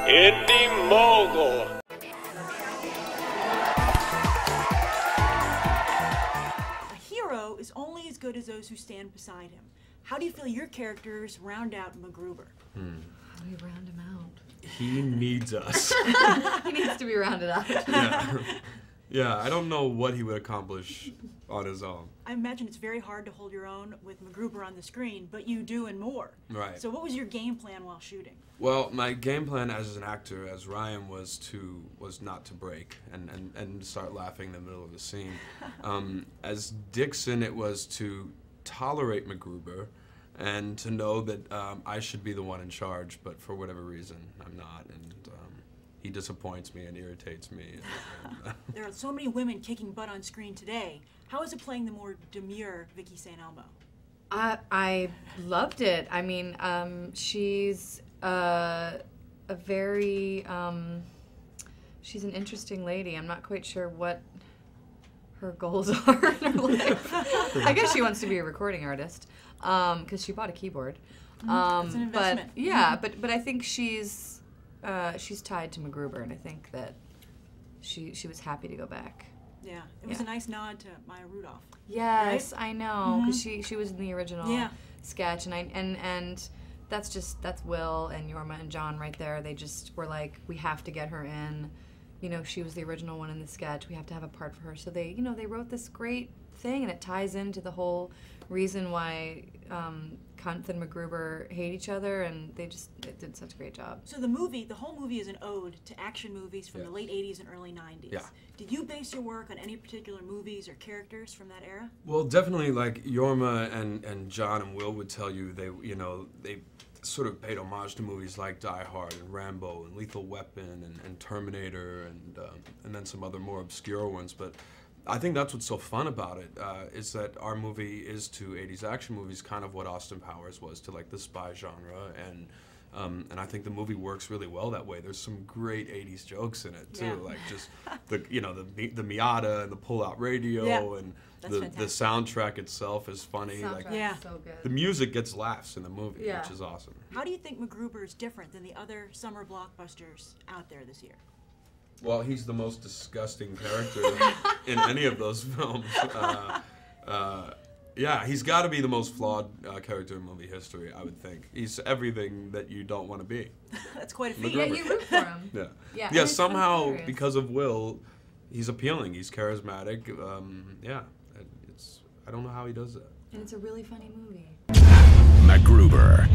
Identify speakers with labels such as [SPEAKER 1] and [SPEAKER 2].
[SPEAKER 1] Indie Mogul.
[SPEAKER 2] A hero is only as good as those who stand beside him. How do you feel your characters round out MacGruber?
[SPEAKER 3] How do we round him out?
[SPEAKER 4] He needs us.
[SPEAKER 3] He needs to be rounded out.
[SPEAKER 4] Yeah. Yeah, I don't know what he would accomplish on his own.
[SPEAKER 2] I imagine it's very hard to hold your own with MacGruber on the screen, but you do and more.
[SPEAKER 4] Right.
[SPEAKER 2] So what was your game plan while shooting?
[SPEAKER 4] Well, my game plan as an actor, as Ryan, was not to break and start laughing in the middle of the scene. As Dixon, it was to tolerate MacGruber and to know that I should be the one in charge, but for whatever reason, I'm not. And he disappoints me and irritates me.
[SPEAKER 2] There are so many women kicking butt on screen today. How is it playing the more demure Vicky St. Elmo?
[SPEAKER 3] I loved it. I mean, she's a very, she's an interesting lady. I'm not quite sure what her goals are in her life. I guess she wants to be a recording artist because she bought a keyboard.
[SPEAKER 2] It's an investment.
[SPEAKER 3] But yeah, but I think she's tied to MacGruber, and I think that she was happy to go back.
[SPEAKER 2] Yeah, it was a nice nod to Maya Rudolph.
[SPEAKER 3] Yes,
[SPEAKER 2] right?
[SPEAKER 3] I know, because she was in the original sketch, and that's Will and Yorma and John right there. They just were like, we have to get her in. You know, she was the original one in the sketch. We have to have a part for her. So they, you know, they wrote this great thing, and it ties into the whole reason why Kuntz and MacGruber hate each other, and they did such a great job.
[SPEAKER 2] So the whole movie is an ode to action movies from the late 80s and early 90s.
[SPEAKER 4] Yeah.
[SPEAKER 2] Did you base your work on any particular movies or characters from that era?
[SPEAKER 4] Well, definitely, like Yorma and John and Will would tell you, they sort of paid homage to movies like Die Hard and Rambo and Lethal Weapon and Terminator and then some other more obscure ones. But I think that's what's so fun about it, is that our movie is to 80s action movies kind of what Austin Powers was to like the spy genre, and I think the movie works really well that way. There's some great 80s jokes in it too, like just the Miata and the pull-out radio and the soundtrack itself is funny. Like
[SPEAKER 3] So good.
[SPEAKER 4] the music gets laughs in the movie, which is awesome.
[SPEAKER 2] How do you think MacGruber is different than the other summer blockbusters out there this year?
[SPEAKER 4] Well, he's the most disgusting character in any of those films. Yeah, he's got to be the most flawed character in movie history, I would think. He's everything that you don't want to be.
[SPEAKER 2] That's quite a feat.
[SPEAKER 3] Yeah, you root for him.
[SPEAKER 4] Yeah, somehow, because of Will, he's appealing. He's charismatic. I don't know how he does that.
[SPEAKER 3] And it's a really funny movie.
[SPEAKER 5] MacGruber.